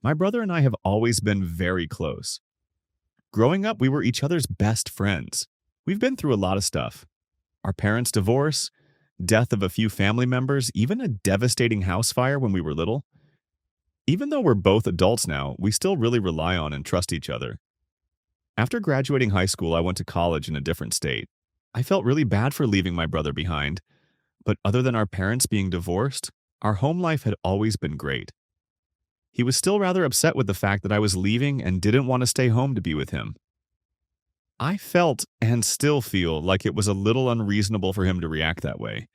My brother and I have always been very close. Growing up, we were each other's best friends. We've been through a lot of stuff. Our parents' divorce, death of a few family members, even a devastating house fire when we were little. Even though we're both adults now, we still really rely on and trust each other. After graduating high school, I went to college in a different state. I felt really bad for leaving my brother behind, but other than our parents being divorced, our home life had always been great. He was still rather upset with the fact that I was leaving and didn't want to stay home to be with him. I felt and still feel like it was a little unreasonable for him to react that way.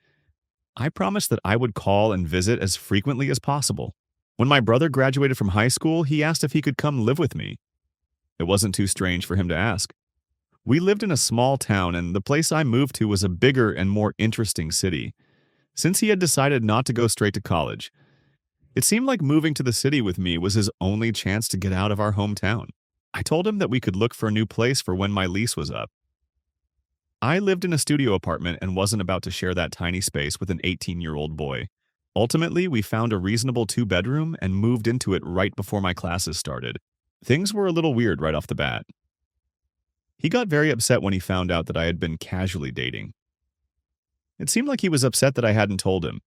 I promised that I would call and visit as frequently as possible. When my brother graduated from high school, he asked if he could come live with me. It wasn't too strange for him to ask. We lived in a small town, and the place I moved to was a bigger and more interesting city. Since he had decided not to go straight to college, it seemed like moving to the city with me was his only chance to get out of our hometown. I told him that we could look for a new place for when my lease was up. I lived in a studio apartment and wasn't about to share that tiny space with an 18-year-old boy. Ultimately, we found a reasonable two-bedroom and moved into it right before my classes started. Things were a little weird right off the bat. He got very upset when he found out that I had been casually dating. It seemed like he was upset that I hadn't told him.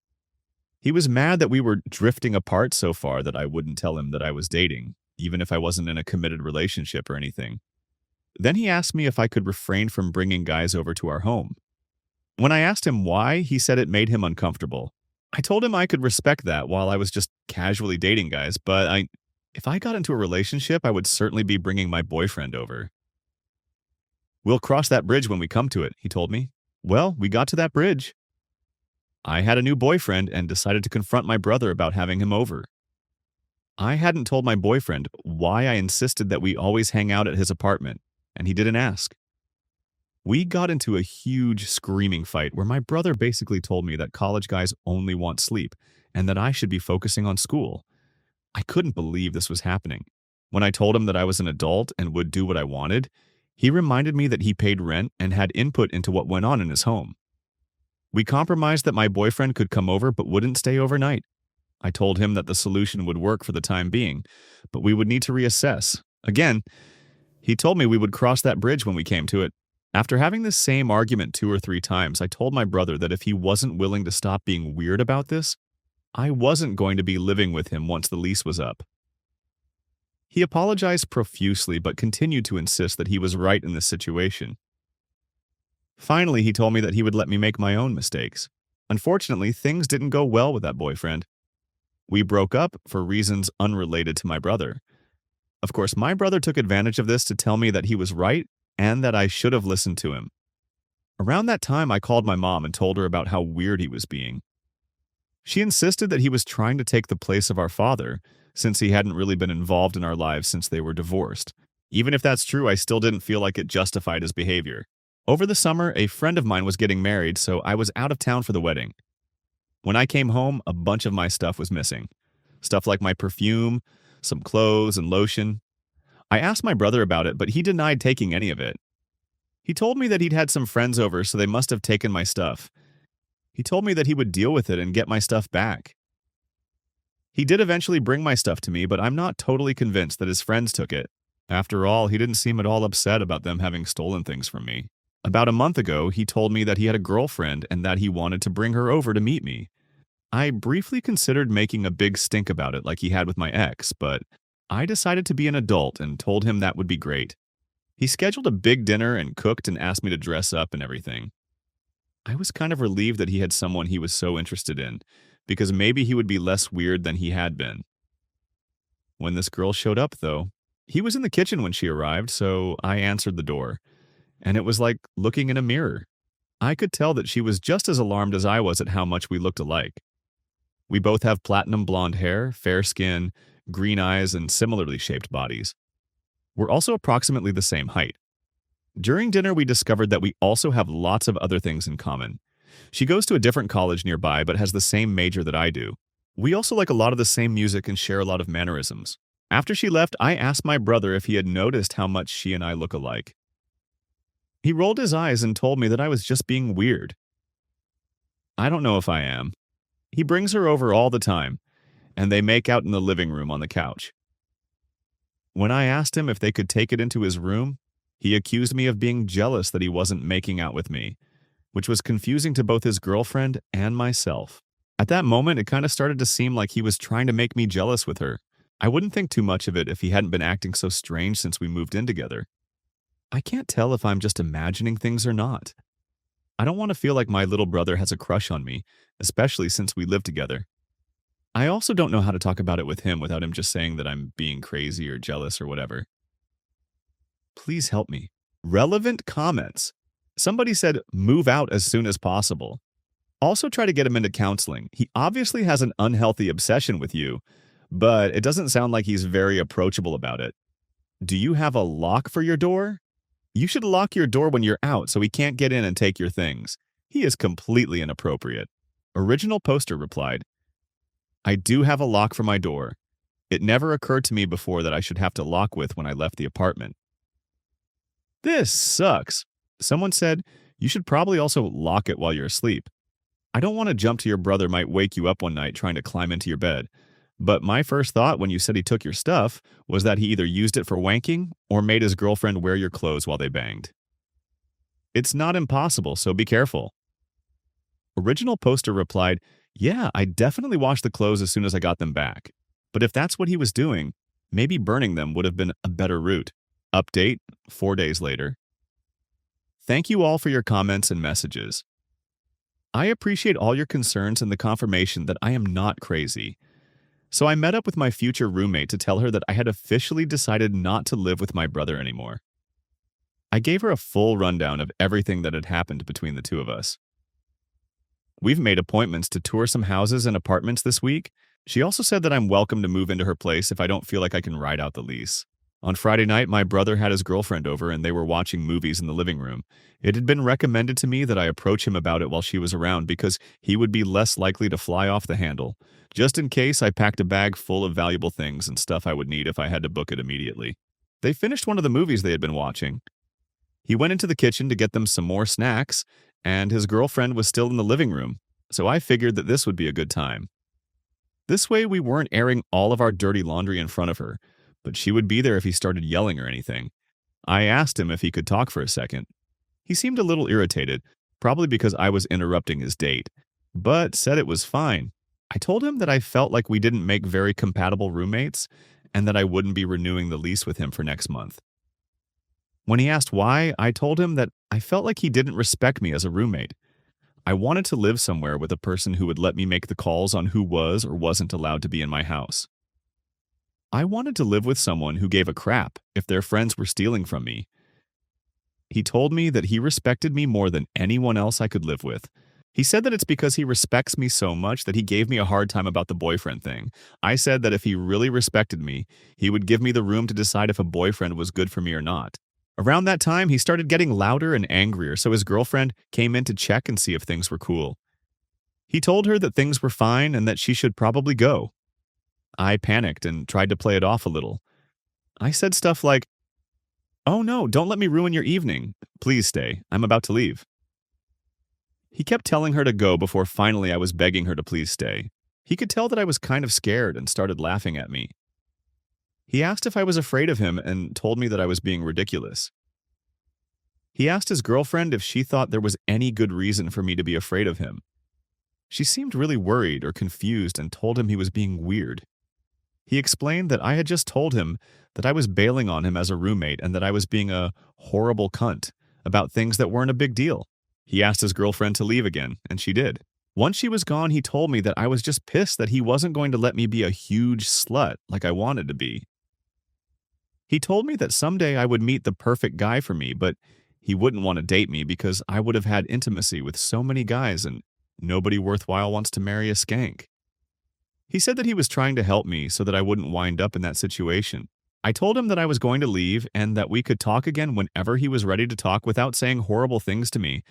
He was mad that we were drifting apart so far that I wouldn't tell him that I was dating, even if I wasn't in a committed relationship or anything. Then he asked me if I could refrain from bringing guys over to our home. When I asked him why, he said it made him uncomfortable. I told him I could respect that while I was just casually dating guys, but if I got into a relationship, I would certainly be bringing my boyfriend over. "We'll cross that bridge when we come to it," he told me. Well, we got to that bridge. I had a new boyfriend and decided to confront my brother about having him over. I hadn't told my boyfriend why I insisted that we always hang out at his apartment, and he didn't ask. We got into a huge screaming fight where my brother basically told me that college guys only want sleep and that I should be focusing on school. I couldn't believe this was happening. When I told him that I was an adult and would do what I wanted, he reminded me that he paid rent and had input into what went on in his home. We compromised that my boyfriend could come over but wouldn't stay overnight. I told him that the solution would work for the time being, but we would need to reassess. Again, he told me we would cross that bridge when we came to it. After having this same argument 2 or 3 times, I told my brother that if he wasn't willing to stop being weird about this, I wasn't going to be living with him once the lease was up. He apologized profusely but continued to insist that he was right in this situation. Finally, he told me that he would let me make my own mistakes. Unfortunately, things didn't go well with that boyfriend. We broke up for reasons unrelated to my brother. Of course, my brother took advantage of this to tell me that he was right and that I should have listened to him. Around that time, I called my mom and told her about how weird he was being. She insisted that he was trying to take the place of our father, since he hadn't really been involved in our lives since they were divorced. Even if that's true, I still didn't feel like it justified his behavior. Over the summer, a friend of mine was getting married, so I was out of town for the wedding. When I came home, a bunch of my stuff was missing. Stuff like my perfume, some clothes, and lotion. I asked my brother about it, but he denied taking any of it. He told me that he'd had some friends over, so they must have taken my stuff. He told me that he would deal with it and get my stuff back. He did eventually bring my stuff to me, but I'm not totally convinced that his friends took it. After all, he didn't seem at all upset about them having stolen things from me. About a month ago, he told me that he had a girlfriend and that he wanted to bring her over to meet me. I briefly considered making a big stink about it like he had with my ex, but I decided to be an adult and told him that would be great. He scheduled a big dinner and cooked and asked me to dress up and everything. I was kind of relieved that he had someone he was so interested in, because maybe he would be less weird than he had been. When this girl showed up, though, he was in the kitchen when she arrived, so I answered the door. And it was like looking in a mirror. I could tell that she was just as alarmed as I was at how much we looked alike. We both have platinum blonde hair, fair skin, green eyes, and similarly shaped bodies. We're also approximately the same height. During dinner, we discovered that we also have lots of other things in common. She goes to a different college nearby but has the same major that I do. We also like a lot of the same music and share a lot of mannerisms. After she left, I asked my brother if he had noticed how much she and I look alike. He rolled his eyes and told me that I was just being weird. I don't know if I am. He brings her over all the time, and they make out in the living room on the couch. When I asked him if they could take it into his room, he accused me of being jealous that he wasn't making out with me, which was confusing to both his girlfriend and myself. At that moment, it kind of started to seem like he was trying to make me jealous with her. I wouldn't think too much of it if he hadn't been acting so strange since we moved in together. I can't tell if I'm just imagining things or not. I don't want to feel like my little brother has a crush on me, especially since we live together. I also don't know how to talk about it with him without him just saying that I'm being crazy or jealous or whatever. Please help me. Relevant comments. Somebody said, move out as soon as possible. Also try to get him into counseling. He obviously has an unhealthy obsession with you, but it doesn't sound like he's very approachable about it. Do you have a lock for your door? You should lock your door when you're out so he can't get in and take your things. He is completely inappropriate. Original poster replied, I do have a lock for my door. It never occurred to me before that I should have to lock with when I left the apartment. This sucks. Someone said, you should probably also lock it while you're asleep. I don't want to jump to your brother might wake you up one night trying to climb into your bed. But my first thought when you said he took your stuff was that he either used it for wanking or made his girlfriend wear your clothes while they banged. It's not impossible, so be careful. Original poster replied, yeah, I definitely washed the clothes as soon as I got them back. But if that's what he was doing, maybe burning them would have been a better route. Update, 4 days later. Thank you all for your comments and messages. I appreciate all your concerns and the confirmation that I am not crazy. So I met up with my future roommate to tell her that I had officially decided not to live with my brother anymore. I gave her a full rundown of everything that had happened between the two of us. We've made appointments to tour some houses and apartments this week. She also said that I'm welcome to move into her place if I don't feel like I can ride out the lease. On Friday night, my brother had his girlfriend over and they were watching movies in the living room. It had been recommended to me that I approach him about it while she was around because he would be less likely to fly off the handle. Just in case, I packed a bag full of valuable things and stuff I would need if I had to book it immediately. They finished one of the movies they had been watching. He went into the kitchen to get them some more snacks, and his girlfriend was still in the living room, so I figured that this would be a good time. This way, we weren't airing all of our dirty laundry in front of her, but she would be there if he started yelling or anything. I asked him if he could talk for a second. He seemed a little irritated, probably because I was interrupting his date, but said it was fine. I told him that I felt like we didn't make very compatible roommates and that I wouldn't be renewing the lease with him for next month. When he asked why, I told him that I felt like he didn't respect me as a roommate. I wanted to live somewhere with a person who would let me make the calls on who was or wasn't allowed to be in my house. I wanted to live with someone who gave a crap if their friends were stealing from me. He told me that he respected me more than anyone else I could live with. He said that it's because he respects me so much that he gave me a hard time about the boyfriend thing. I said that if he really respected me, he would give me the room to decide if a boyfriend was good for me or not. Around that time, he started getting louder and angrier, so his girlfriend came in to check and see if things were cool. He told her that things were fine and that she should probably go. I panicked and tried to play it off a little. I said stuff like, "Oh no, don't let me ruin your evening. Please stay. I'm about to leave." He kept telling her to go before finally I was begging her to please stay. He could tell that I was kind of scared and started laughing at me. He asked if I was afraid of him and told me that I was being ridiculous. He asked his girlfriend if she thought there was any good reason for me to be afraid of him. She seemed really worried or confused and told him he was being weird. He explained that I had just told him that I was bailing on him as a roommate and that I was being a horrible cunt about things that weren't a big deal. He asked his girlfriend to leave again, and she did. Once she was gone, he told me that I was just pissed that he wasn't going to let me be a huge slut like I wanted to be. He told me that someday I would meet the perfect guy for me, but he wouldn't want to date me because I would have had intimacy with so many guys and nobody worthwhile wants to marry a skank. He said that he was trying to help me so that I wouldn't wind up in that situation. I told him that I was going to leave and that we could talk again whenever he was ready to talk without saying horrible things to me,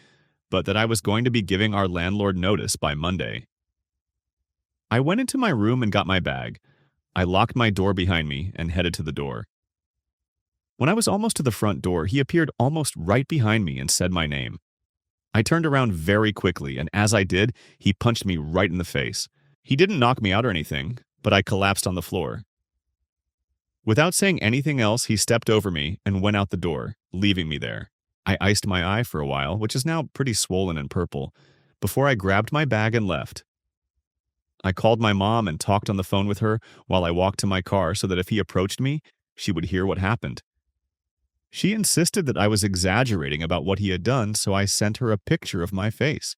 but that I was going to be giving our landlord notice by Monday. I went into my room and got my bag. I locked my door behind me and headed to the door. When I was almost to the front door, he appeared almost right behind me and said my name. I turned around very quickly, and as I did, he punched me right in the face. He didn't knock me out or anything, but I collapsed on the floor. Without saying anything else, he stepped over me and went out the door, leaving me there. I iced my eye for a while, which is now pretty swollen and purple, before I grabbed my bag and left. I called my mom and talked on the phone with her while I walked to my car so that if he approached me, she would hear what happened. She insisted that I was exaggerating about what he had done, so I sent her a picture of my face.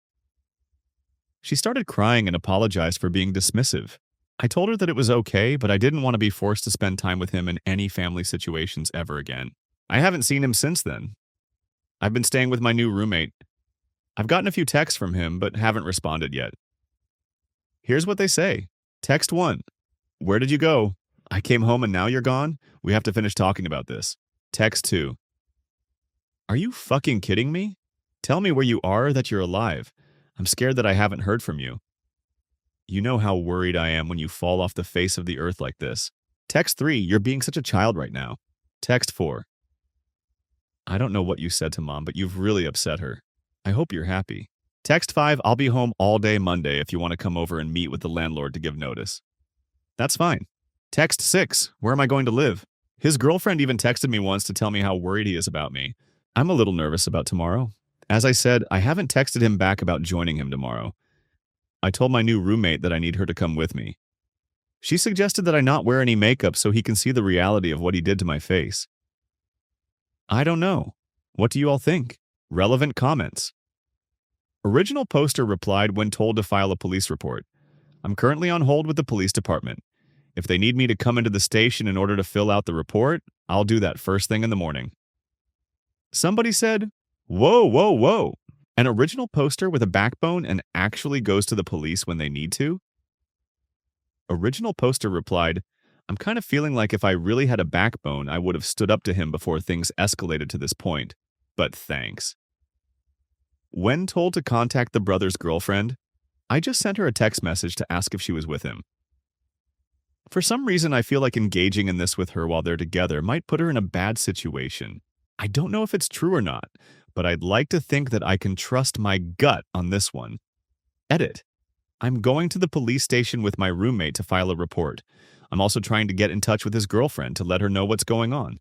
She started crying and apologized for being dismissive. I told her that it was okay, but I didn't want to be forced to spend time with him in any family situations ever again. I haven't seen him since then. I've been staying with my new roommate. I've gotten a few texts from him, but haven't responded yet. Here's what they say. Text 1. Where did you go? I came home and now you're gone? We have to finish talking about this. Text 2. Are you fucking kidding me? Tell me where you are, that you're alive. I'm scared that I haven't heard from you. You know how worried I am when you fall off the face of the earth like this. Text 3. You're being such a child right now. Text 4. I don't know what you said to Mom, but you've really upset her. I hope you're happy. Text 5. I'll be home all day Monday if you want to come over and meet with the landlord to give notice. That's fine. Text 6. Where am I going to live? His girlfriend even texted me once to tell me how worried he is about me. I'm a little nervous about tomorrow. As I said, I haven't texted him back about joining him tomorrow. I told my new roommate that I need her to come with me. She suggested that I not wear any makeup so he can see the reality of what he did to my face. I don't know. What do you all think? Relevant comments. Original poster replied when told to file a police report. I'm currently on hold with the police department. If they need me to come into the station in order to fill out the report, I'll do that first thing in the morning. Somebody said, whoa, whoa, whoa. An original poster with a backbone and actually goes to the police when they need to? Original poster replied, I'm kind of feeling like if I really had a backbone, I would have stood up to him before things escalated to this point. But thanks. When told to contact the brother's girlfriend, I just sent her a text message to ask if she was with him. For some reason, I feel like engaging in this with her while they're together might put her in a bad situation. I don't know if it's true or not, but I'd like to think that I can trust my gut on this one. Edit. I'm going to the police station with my roommate to file a report. I'm also trying to get in touch with his girlfriend to let her know what's going on.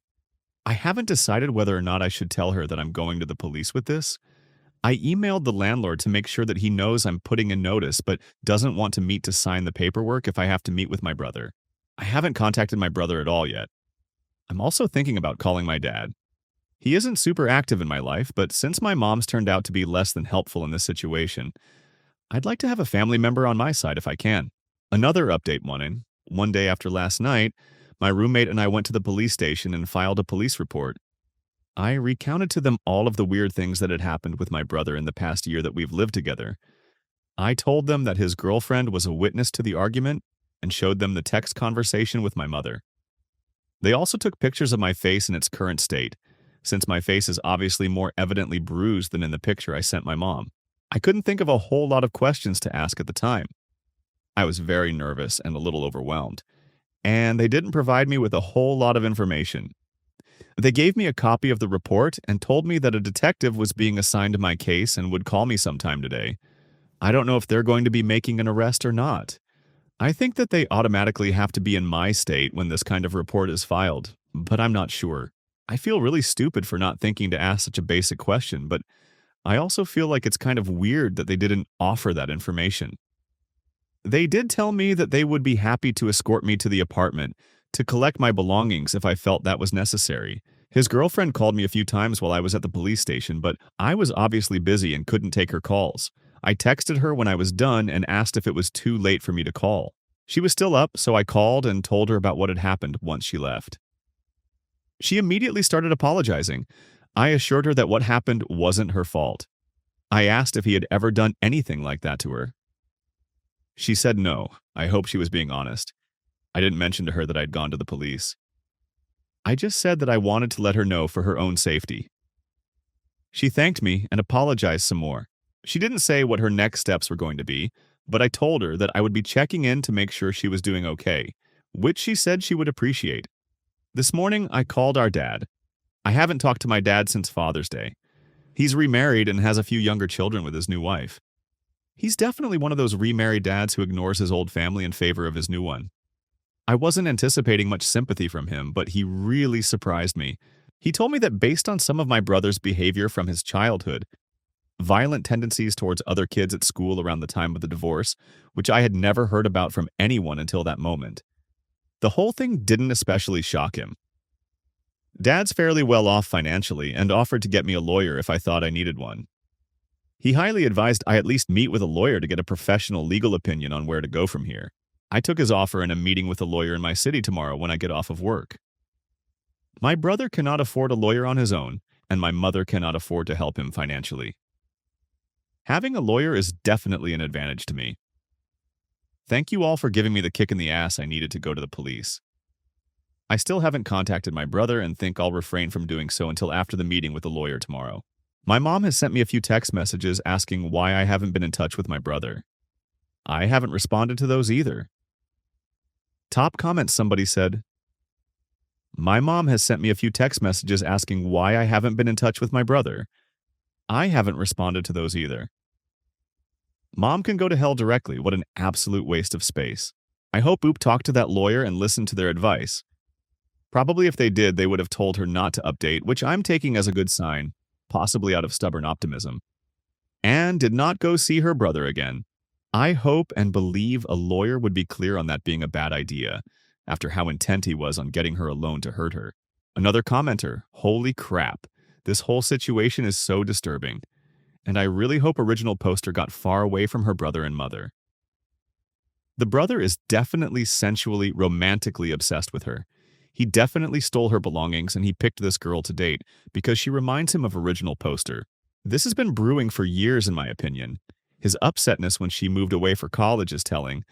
I haven't decided whether or not I should tell her that I'm going to the police with this. I emailed the landlord to make sure that he knows I'm putting in notice but doesn't want to meet to sign the paperwork if I have to meet with my brother. I haven't contacted my brother at all yet. I'm also thinking about calling my dad. He isn't super active in my life, but since my mom's turned out to be less than helpful in this situation, I'd like to have a family member on my side if I can. Another update morning, one day after last night, my roommate and I went to the police station and filed a police report. I recounted to them all of the weird things that had happened with my brother in the past year that we've lived together. I told them that his girlfriend was a witness to the argument and showed them the text conversation with my mother. They also took pictures of my face in its current state, since my face is obviously more evidently bruised than in the picture I sent my mom. I couldn't think of a whole lot of questions to ask at the time. I was very nervous and a little overwhelmed, and they didn't provide me with a whole lot of information. They gave me a copy of the report and told me that a detective was being assigned to my case and would call me sometime today. I don't know if they're going to be making an arrest or not. I think that they automatically have to be in my state when this kind of report is filed, but I'm not sure. I feel really stupid for not thinking to ask such a basic question, but I also feel like it's kind of weird that they didn't offer that information. They did tell me that they would be happy to escort me to the apartment to collect my belongings if I felt that was necessary. His girlfriend called me a few times while I was at the police station, but I was obviously busy and couldn't take her calls. I texted her when I was done and asked if it was too late for me to call. She was still up, so I called and told her about what had happened once she left. She immediately started apologizing. I assured her that what happened wasn't her fault. I asked if he had ever done anything like that to her. She said no. I hope she was being honest. I didn't mention to her that I'd gone to the police. I just said that I wanted to let her know for her own safety. She thanked me and apologized some more. She didn't say what her next steps were going to be, but I told her that I would be checking in to make sure she was doing okay, which she said she would appreciate. This morning, I called our dad. I haven't talked to my dad since Father's Day. He's remarried and has a few younger children with his new wife. He's definitely one of those remarried dads who ignores his old family in favor of his new one. I wasn't anticipating much sympathy from him, but he really surprised me. He told me that based on some of my brother's behavior from his childhood, violent tendencies towards other kids at school around the time of the divorce, which I had never heard about from anyone until that moment, the whole thing didn't especially shock him. Dad's fairly well off financially and offered to get me a lawyer if I thought I needed one. He highly advised I at least meet with a lawyer to get a professional legal opinion on where to go from here. I took his offer and am meeting with a lawyer in my city tomorrow when I get off of work. My brother cannot afford a lawyer on his own, and my mother cannot afford to help him financially. Having a lawyer is definitely an advantage to me. Thank you all for giving me the kick in the ass I needed to go to the police. I still haven't contacted my brother and think I'll refrain from doing so until after the meeting with the lawyer tomorrow. My mom has sent me a few text messages asking why I haven't been in touch with my brother. I haven't responded to those either. Top comment somebody said, my mom has sent me a few text messages asking why I haven't been in touch with my brother. I haven't responded to those either. Mom can go to hell directly. What an absolute waste of space. I hope Oop talked to that lawyer and listened to their advice. Probably if they did, they would have told her not to update, which I'm taking as a good sign, possibly out of stubborn optimism. And did not go see her brother again. I hope and believe a lawyer would be clear on that being a bad idea, after how intent he was on getting her alone to hurt her. Another commenter, holy crap, this whole situation is so disturbing, and I really hope original poster got far away from her brother and mother. The brother is definitely sensually, romantically obsessed with her. He definitely stole her belongings and he picked this girl to date because she reminds him of original poster. This has been brewing for years in my opinion. His upsetness when she moved away for college is telling.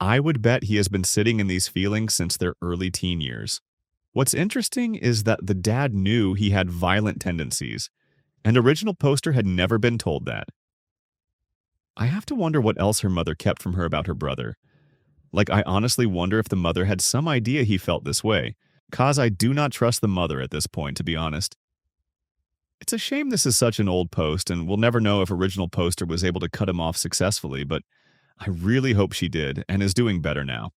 I would bet he has been sitting in these feelings since their early teen years. What's interesting is that the dad knew he had violent tendencies, and original poster had never been told that. I have to wonder what else her mother kept from her about her brother. Like, I honestly wonder if the mother had some idea he felt this way, cause I do not trust the mother at this point, to be honest. It's a shame this is such an old post, and we'll never know if original poster was able to cut him off successfully, but I really hope she did and is doing better now.